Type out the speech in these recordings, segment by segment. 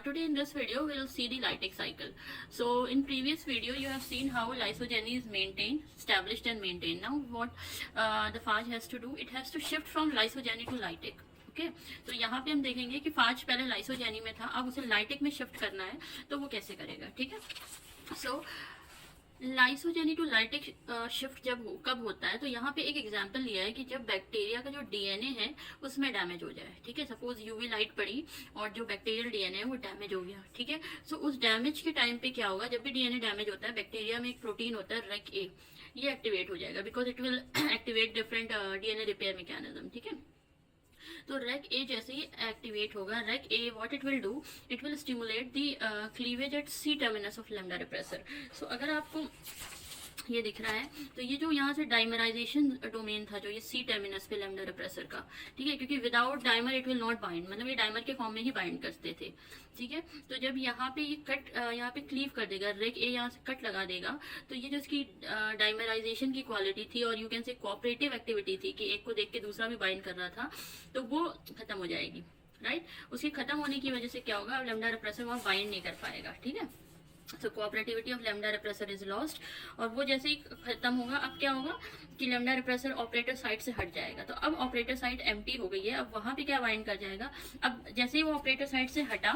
Today in this video we'll see the Lytic cycle. So in previous video you have seen how lysogeny is maintained, established and maintained. Now what the phage has to do, it has to shift from lysogeny to Lytic. Okay तो यहाँ पे हम देखेंगे कि फाज पहले lysogeny में था, अब उसे लाइटिक में शिफ्ट करना है, तो वो कैसे करेगा. ठीक है. सो लाइसोजेनी टू लाइटिक शिफ्ट कब होता है, तो यहाँ पे एक एग्जांपल लिया है कि जब बैक्टीरिया का जो डीएनए है उसमें डैमेज हो जाए. ठीक है. सपोज यूवी लाइट पड़ी और जो बैक्टीरियल डीएनए है वो डैमेज हो गया. ठीक है. सो उस डैमेज के टाइम पे क्या होगा, जब भी डीएनए डैमेज होता है बैक्टीरिया में एक प्रोटीन होता है रेक ए, ये एक्टिवेट हो जाएगा because it will activate different DNA repair mechanism. ठीक है. तो रेक ए जैसे ही एक्टिवेट होगा, Rec A what it will do, it will stimulate the cleavage at C terminus of lambda repressor. So अगर आपको ये दिख रहा है तो ये जो यहाँ से डाइमराइजेशन डोमेन था, जो ये सी टर्मिनस पे लैम्डा रिप्रेसर का, ठीक है, क्योंकि without dimer it will not bind, मतलब ये डाइमर के फॉर्म में ही बाइंड करते थे. ठीक है. तो जब यहाँ पे ये कट यहाँ पे क्लीव कर देगा, रेक ए यहाँ से कट लगा देगा, तो ये जो इसकी डाइमराइजेशन की क्वालिटी थी और you can say cooperative activity थी कि एक को देख के दूसरा भी बाइंड कर रहा था, तो वो खत्म हो जाएगी. राइट. उसके खत्म होने की वजह से क्या होगा, अब लैम्डा रिप्रेसर वहाँ बाइंड नहीं कर पाएगा. ठीक है. तो cooperativity of lambda repressor is lost, और वो जैसे ही खत्म होगा, अब क्या होगा कि लैम्डा रिप्रेसर ऑपरेटर साइड से हट जाएगा. तो अब ऑपरेटर साइड एम्प्टी हो गई है, अब वहां पे क्या बाइंड कर जाएगा. अब जैसे ही वो ऑपरेटर साइड से हटा,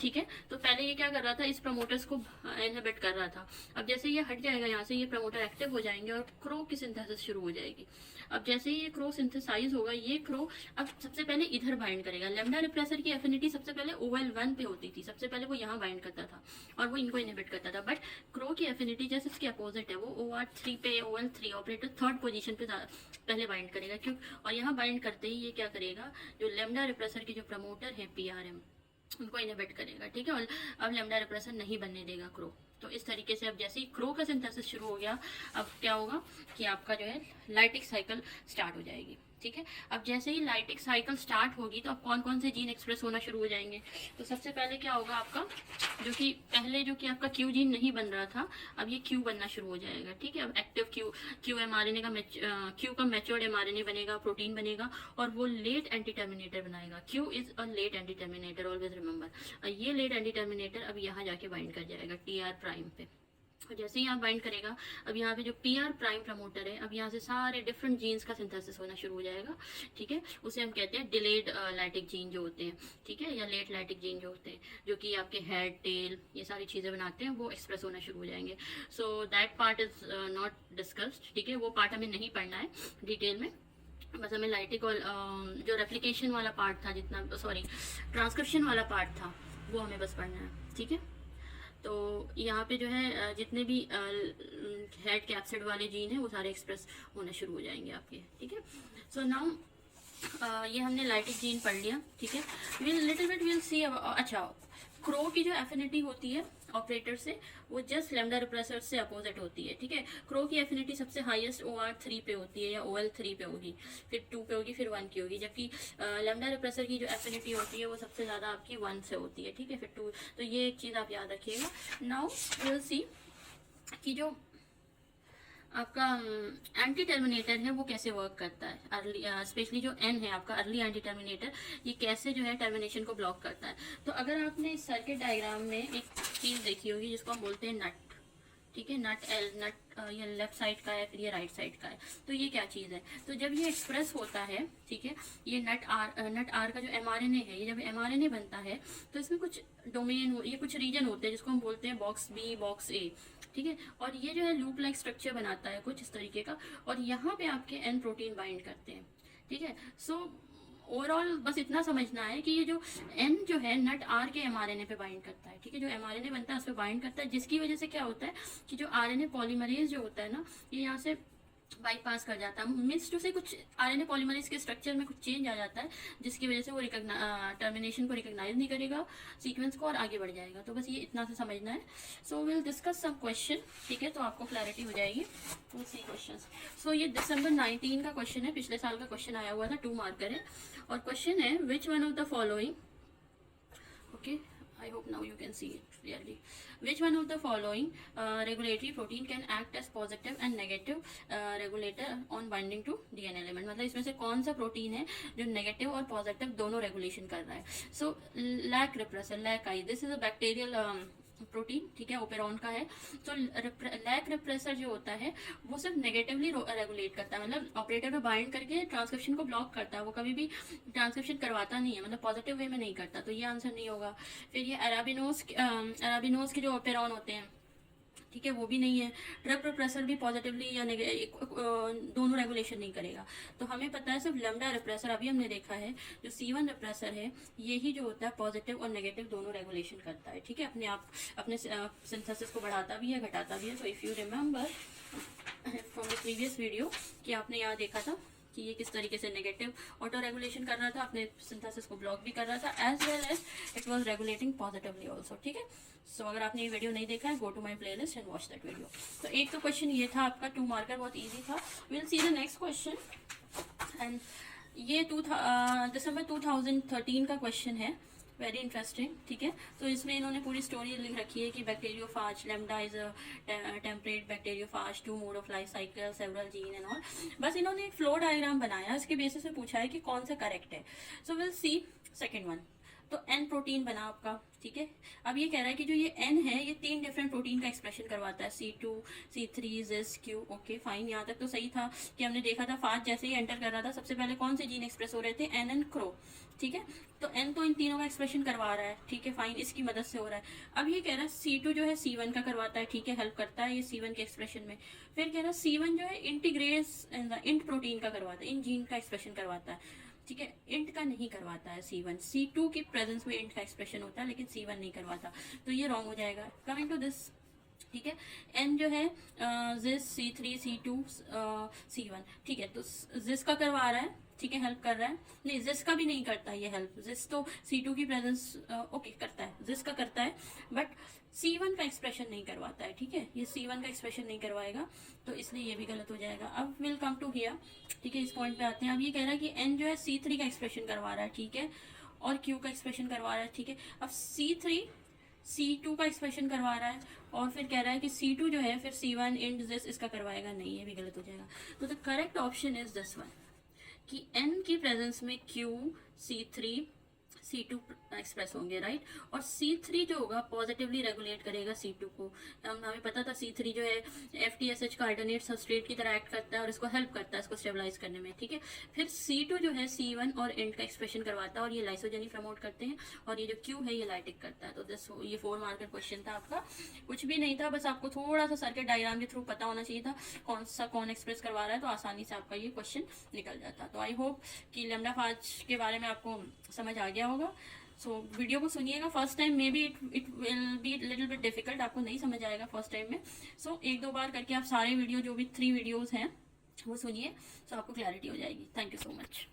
ठीक है, तो पहले ये क्या कर रहा था, इस प्रमोटर्स को इनहिबिट कर रहा था. अब जैसे ये हट जाएगा यहाँ से, ये प्रमोटर एक्टिव हो जाएंगे और क्रो की सिंथेसिस शुरू हो जाएगी. अब जैसे ही ये क्रो सिंथेसाइज होगा, ये क्रो अब सबसे पहले इधर बाइंड करेगा. लैम्डा रिप्रेसर की एफिनिटी सबसे पहले OL1 पे होती थी, सबसे पहले वो यहाँ बाइंड करता था और वो इनको इनहिबिट करता था. बट क्रो की एफिनिटी जैसे इसके अपोजिट है, वो OR3 पे, OL3 ऑपरेटर थर्ड पोजीशन पे पहले बाइंड करेगा. क्यों, और यहाँ बाइंड करते ही ये क्या करेगा, जो लैम्डा रिप्रेसर के जो प्रमोटर है PRM, उनको इनहिबिट करेगा. ठीक है. और अब लैम्डा रिप्रेसर नहीं बनने देगा क्रो. तो इस तरीके से अब जैसे ही क्रो का सिंथेसिस शुरू हो गया, अब क्या होगा कि आपका जो है लाइटिक साइकिल स्टार्ट हो जाएगी. ठीक है. अब जैसे ही लाइटिक साइकिल स्टार्ट होगी तो अब कौन कौन से जीन एक्सप्रेस होना शुरू हो जाएंगे. तो सबसे पहले क्या होगा आपका, जो कि पहले जो कि आपका क्यू जीन नहीं बन रहा था, अब ये क्यू बनना शुरू हो जाएगा. ठीक है. अब एक्टिव क्यू एमआरएनए का क्यू का मैच्योर्ड एमआरएनए बनेगा, प्रोटीन बनेगा, और वो लेट एंटी टर्मिनेटर बनाएगा. Q is a late anti terminator, always remember. ये लेट एंटी टर्मिनेटर अब यहाँ जाके बाइंड कर जाएगा TR प्राइम पे. जैसे ही यहाँ बाइंड करेगा, अब यहाँ पे जो PR प्राइम प्रमोटर है, अब यहाँ से सारे डिफरेंट जीन्स का सिंथेसिस होना शुरू हो जाएगा. ठीक है. उसे हम कहते हैं डिलेड लाइटिक जीन जो होते हैं. ठीक है. या लेट लाइटिक जीन जो होते हैं, जो कि आपके हेड, टेल, ये सारी चीज़ें बनाते हैं, वो एक्सप्रेस होना शुरू हो जाएंगे. So that part is not discussed. ठीक है. वो पार्ट हमें नहीं पढ़ना है डिटेल में, बस हमें लाइटिक और जो रेप्लिकेशन वाला पार्ट था, जितना ट्रांसक्रिप्शन वाला पार्ट था, वो हमें बस पढ़ना है. ठीक है. तो यहाँ पे जो है जितने भी हेड कैप्सिड वाले जीन हैं वो सारे एक्सप्रेस होना शुरू हो जाएंगे आपके. ठीक है. सो नाउ ये हमने लाइटिक जीन पढ़ लिया. ठीक है. Little bit will see. अच्छा, क्रो की जो एफिनिटी होती है ऑपरेटर से, वो जस्ट लैम्डा रिप्रेसर से अपोजिट होती है. ठीक है. क्रो की एफिनिटी सबसे हाईएस्ट OR3 पे होती है या OL3 पे होगी, फिर 2 पे होगी, फिर 1 की होगी, जबकि लैम्डा रिप्रेसर की जो एफिनिटी होती है वो सबसे ज़्यादा आपकी 1 से होती है. ठीक है. फिर 2. तो ये एक चीज़ आप याद रखिएगा. नाउ विल सी कि जो आपका एंटी टर्मिनेटर है वो कैसे वर्क करता है. अर्ली स्पेशली जो N है आपका अर्ली एंटी टर्मिनेटर, ये कैसे जो है टर्मिनेशन को ब्लॉक करता है. तो अगर आपने इस सर्किट डायग्राम में एक चीज़ देखी होगी जिसको हम बोलते हैं नट. ठीक है. नट ये लेफ्ट साइड का है, फिर ये राइट साइड का है. तो ये क्या चीज़ है, तो जब ये एक्सप्रेस होता है, ठीक है, ये नट आर का जो mRNA है, ये जब mRNA बनता है तो इसमें कुछ डोमेन, ये कुछ रीजन होते हैं जिसको हम बोलते हैं बॉक्स B, बॉक्स A. ठीक है. और ये जो है लूप लाइक स्ट्रक्चर बनाता है कुछ इस तरीके का, और यहाँ पे आपके N प्रोटीन बाइंड करते हैं. ठीक है. सो ओवरऑल बस इतना समझना है कि ये जो N जो है नट R के mRNA पे बाइंड करता है. ठीक है. जो mRNA बनता है उस पर बाइंड करता है, जिसकी वजह से क्या होता है कि जो RNA पॉलीमरेज जो होता है ना, ये यहाँ से बाईपास कर जाता है. मीन्स टू से कुछ RNA पॉलीमरेज के स्ट्रक्चर में कुछ चेंज आ जाता है, जिसकी वजह से वो टर्मिनेशन को रिकॉग्नाइज नहीं करेगा, सीक्वेंस को, और आगे बढ़ जाएगा. तो बस ये इतना से समझना है. So will discuss some question. ठीक है. तो आपको क्लैरिटी हो जाएगी. Will see questions. सो ये December 19 का क्वेश्चन है, पिछले साल का क्वेश्चन आया हुआ था, 2 मार्कर है. और क्वेश्चन है which one of the following, okay, I hope now you can see it clearly. Which one of the following regulatory protein can act as positive and negative regulator on binding to DNA element? मतलब इसमें से कौन सा protein है जो negative और positive दोनों regulation कर रहा है? So lac repressor, lac I, this is a bacterial protein, ठीक है, ओपेरॉन का है. तो लैक रिप्रेसर जो होता है वो सिर्फ नेगेटिवली रेगुलेट करता है, मतलब ऑपरेटर पे बाइंड करके ट्रांसक्रिप्शन को ब्लॉक करता है, वो कभी भी ट्रांसक्रिप्शन करवाता नहीं है, मतलब पॉजिटिव वे में नहीं करता. तो ये आंसर नहीं होगा. फिर ये अराबिनोज के जो ओपेरॉन होते हैं, ठीक है, वो भी नहीं है. ट्रिप रिप्रेसर भी पॉजिटिवली या दोनों रेगुलेशन नहीं करेगा. तो हमें पता है सिर्फ लैम्डा रिप्रेसर, अभी हमने देखा है जो C1 रिप्रेसर है, यही जो होता है पॉजिटिव और नेगेटिव दोनों रेगुलेशन करता है, ठीक है, अपने आप अपने सिंथेसिस को बढ़ाता भी है, घटाता भी है. So if you remember from the previous video कि आपने यहाँ देखा था कि ये किस तरीके से नेगेटिव ऑटो रेगुलेशन कर रहा था, अपने सिंथेसिस को ब्लॉक भी कर रहा था, as well as it was regulating positively also, ठीक है. सो अगर आपने ये वीडियो नहीं देखा है, go to my playlist and watch that video. तो एक तो क्वेश्चन ये था आपका 2 मार्कर, बहुत इजी था. Will see the next question. And ये दिसंबर 2013 का क्वेश्चन है, वेरी इंटरेस्टिंग, ठीक है. तो इसमें इन्होंने पूरी स्टोरी लिख रखी है कि bacteriophage, lambda is a temperate bacteriophage, 2 mode of life cycle, several gene and all. बस इन्होंने एक फ्लो डायग्राम बनाया, इसके बेसिस पे पूछा है कि कौन सा करेक्ट है. So will see second one. तो एन प्रोटीन बना आपका, ठीक है. अब ये कह रहा है कि जो ये एन है ये 3 डिफरेंट प्रोटीन का एक्सप्रेशन करवाता है, C2, C3, ZIS, Q. Okay fine, यहाँ तक तो सही था कि हमने देखा था फास्ट जैसे ही एंटर कर रहा था सबसे पहले कौन से जीन एक्सप्रेस हो रहे थे, एन एंड क्रो, ठीक है. तो एन तो इन तीनों का एक्सप्रेशन करवा रहा है, ठीक है फाइन, इसकी मदद से हो रहा है. अब ये कह रहा है C2 जो है C1 का करवाता है, ठीक है, हेल्प करता है ये C1 के एक्सप्रेशन में. फिर कह रहा है C1 जो है इंटीग्रेस इंट प्रोटीन का करवाता है, इन जीन का एक्सप्रेशन करवाता है, ठीक है. इंट का नहीं करवाता है C1. C2 की प्रेजेंस में इंट का एक्सप्रेशन होता है लेकिन C1 नहीं करवाता. तो ये रॉन्ग हो जाएगा. कमिंग टू दिस, ठीक है, एन जो है ZIS, C3, C2, C1, ठीक है. तो ZIS का करवा रहा है, ठीक है, हेल्प कर रहा है. नहीं, ZIS का भी नहीं करता ये हेल्प. ZIS तो C2 की प्रेजेंस ओके करता है, ZIS का करता है, बट C1 का एक्सप्रेशन नहीं करवाता है, ठीक है. ये C1 का एक्सप्रेशन नहीं करवाएगा, तो इसलिए ये भी गलत हो जाएगा. अब विल कम टू हियर, ठीक है, इस पॉइंट पे आते हैं. अब ये कह रहा है कि एन जो है C3 का एक्सप्रेशन करवा रहा है, ठीक है, और Q का एक्सप्रेशन करवा रहा है, ठीक है. अब C3 C2 का एक्सप्रेशन करवा रहा है और फिर कह रहा है कि C2 जो है फिर C1 इंट ZIS इसका करवाएगा, नहीं, ये भी गलत हो जाएगा. तो the correct option is this one कि N की प्रेजेंस में Q, C3, C2 एक्सप्रेस होंगे, राइट. और C3 जो होगा पॉजिटिवली रेगुलेट करेगा C2 को. हमें पता था C3 जो है FTSH का अल्टरनेट सबस्ट्रेट की तरह एक्ट करता है और इसको हेल्प करता है इसको स्टेबलाइज करने में, ठीक है. फिर C2 जो है C1 और इंट का एक्सप्रेशन करवाता है और ये लाइसोजेनी प्रमोट करते हैं, और ये जो Q है ये लाइटिक करता है. तो ये 4 मार्कर क्वेश्चन था आपका, कुछ भी नहीं था, बस आपको थोड़ा सा सर्किट डायग्राम के थ्रू पता होना चाहिए था कौन एक्सप्रेस करवा रहा है, तो आसानी से आपका ये क्वेश्चन निकल जाता. तो आई होप कि लैम्डा फाज के बारे में आपको समझ आ गया होगा. सो वीडियो को सुनिएगा first time, may be it will be little bit difficult, आपको नहीं समझ आएगा फर्स्ट टाइम में. सो 1-2 बार करके आप सारे वीडियो जो भी 3 वीडियोस हैं वो सुनिए, सो आपको क्लैरिटी हो जाएगी. Thank you so much.